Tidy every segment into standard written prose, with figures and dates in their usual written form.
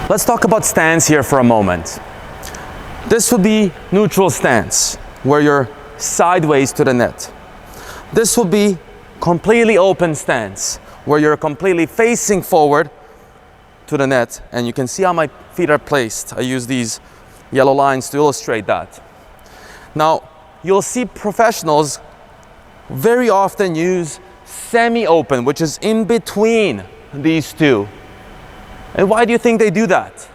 Let's talk about stance here for a moment. This would be neutral stance, where you're sideways to the net. This will be completely open stance, where you're completely facing forward to the net, and you can see how my feet are placed. I use these yellow lines to illustrate that. Now, you'll see professionals very often use semi-open, which is in between these two. And why do you think they do that?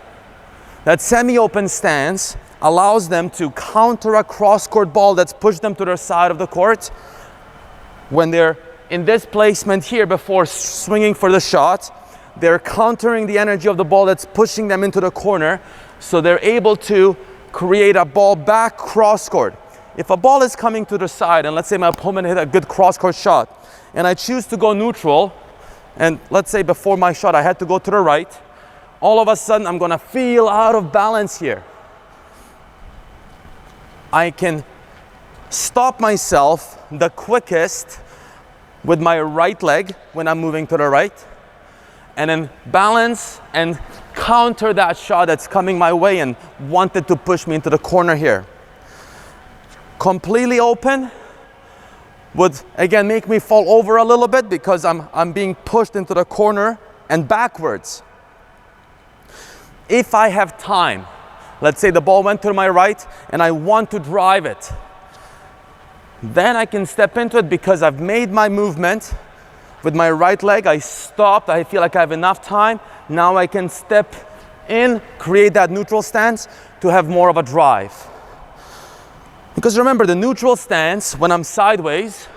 That semi-open stance allows them to counter a cross-court ball that's pushed them to their side of the court. When they're in this placement here before swinging for the shot, they're countering the energy of the ball that's pushing them into the corner, so they're able to create a ball back cross-court. If a ball is coming to the side, and let's say my opponent hit a good cross-court shot, and I choose to go neutral, and let's say before my shot I had to go to the right, all of a sudden I'm gonna feel out of balance here. I can stop myself the quickest with my right leg when I'm moving to the right, and then balance and counter that shot that's coming my way and wanted to push me into the corner here. Completely open would again make me fall over a little bit because I'm being pushed into the corner and backwards. If I have time, let's say the ball went to my right and I want to drive it, then I can step into it because I've made my movement with my right leg. I stopped, I feel like I have enough time. Now I can step in, create that neutral stance to have more of a drive. Because remember, the neutral stance, when I'm sideways,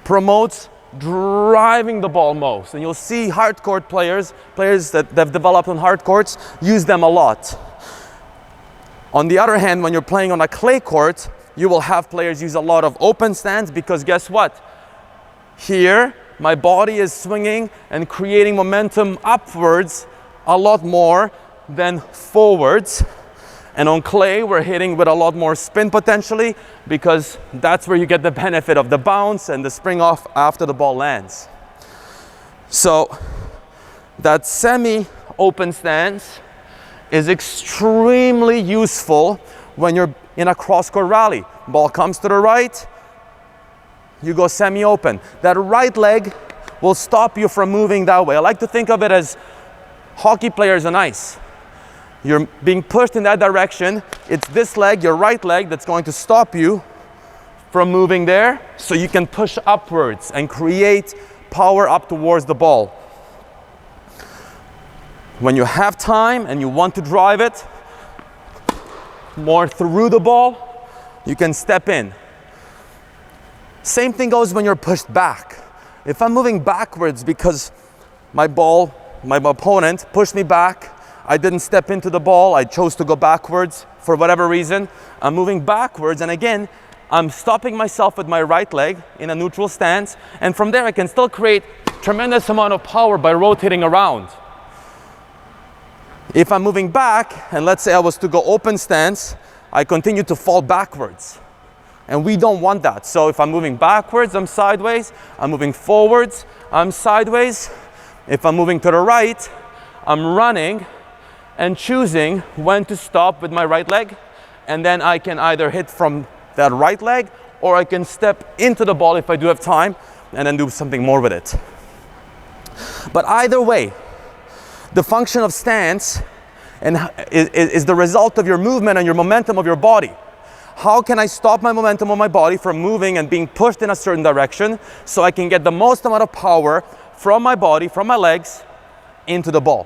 promotes driving the ball most. And you'll see hard court players that have developed on hard courts, use them a lot. On the other hand, when you're playing on a clay court, you will have players use a lot of open stance, because guess what? Here, my body is swinging and creating momentum upwards a lot more than forwards. And on clay, we're hitting with a lot more spin potentially, because that's where you get the benefit of the bounce and the spring off after the ball lands. So that semi-open stance is extremely useful when you're in a cross-court rally. Ball comes to the right, you go semi-open. That right leg will stop you from moving that way. I like to think of it as hockey players on ice. You're being pushed in that direction. It's this leg, your right leg, that's going to stop you from moving there, so you can push upwards and create power up towards the ball. When you have time and you want to drive it more through the ball, you can step in. Same thing goes when you're pushed back. If I'm moving backwards because my opponent pushed me back, I didn't step into the ball, I chose to go backwards for whatever reason, I'm moving backwards, and again, I'm stopping myself with my right leg in a neutral stance, and from there I can still create tremendous amount of power by rotating around. If I'm moving back, and let's say I was to go open stance, I continue to fall backwards. And we don't want that. So if I'm moving backwards, I'm sideways. I'm moving forwards, I'm sideways. If I'm moving to the right, I'm running and choosing when to stop with my right leg. And then I can either hit from that right leg, or I can step into the ball if I do have time and then do something more with it. But either way, the function of stance is the result of your movement and your momentum of your body. How can I stop my momentum of my body from moving and being pushed in a certain direction so I can get the most amount of power from my body, from my legs, into the ball,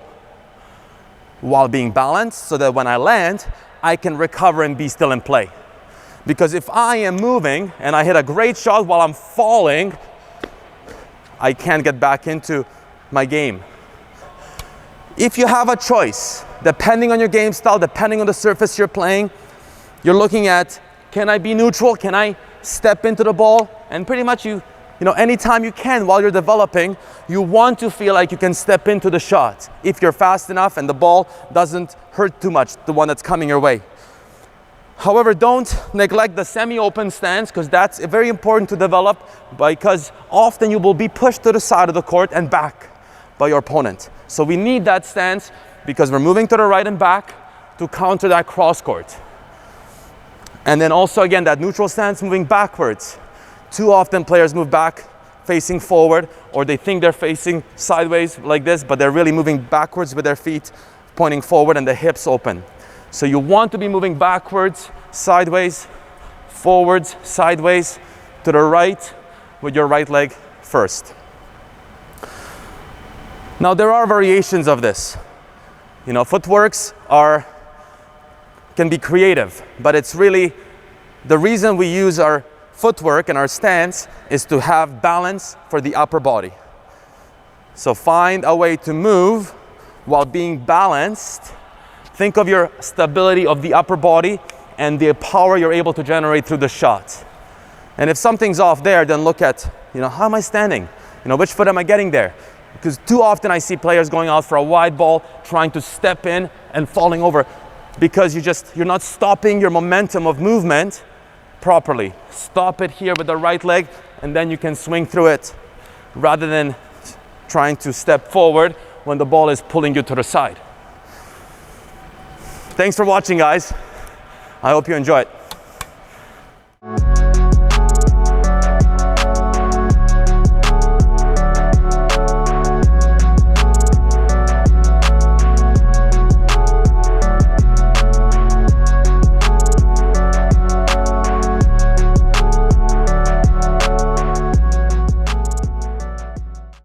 while being balanced, so that when I land, I can recover and be still in play. Because if I am moving and I hit a great shot while I'm falling, I can't get back into my game. If you have a choice, depending on your game style, depending on the surface you're playing, you're looking at, can I be neutral? Can I step into the ball? And pretty much anytime you can while you're developing, you want to feel like you can step into the shot if you're fast enough and the ball doesn't hurt too much, the one that's coming your way. However, don't neglect the semi-open stance, because that's very important to develop, because often you will be pushed to the side of the court and back by your opponent. So we need that stance because we're moving to the right and back to counter that cross court. And then also again, that neutral stance, moving backwards. Too often players move back facing forward, or they think they're facing sideways like this, but they're really moving backwards with their feet pointing forward and the hips open. So you want to be moving backwards, sideways, forwards, sideways, to the right with your right leg first. Now there are variations of this. You know, footworks can be creative, but it's really the reason we use our footwork and our stance is to have balance for the upper body. So find a way to move while being balanced. Think of your stability of the upper body and the power you're able to generate through the shot. And if something's off there, then look at, you know, how am I standing? You know, which foot am I getting there? Because too often I see players going out for a wide ball, trying to step in and falling over because you're not stopping your momentum of movement properly. Stop it here with the right leg and then you can swing through it rather than trying to step forward when the ball is pulling you to the side. Thanks for watching, guys. I hope you enjoy it.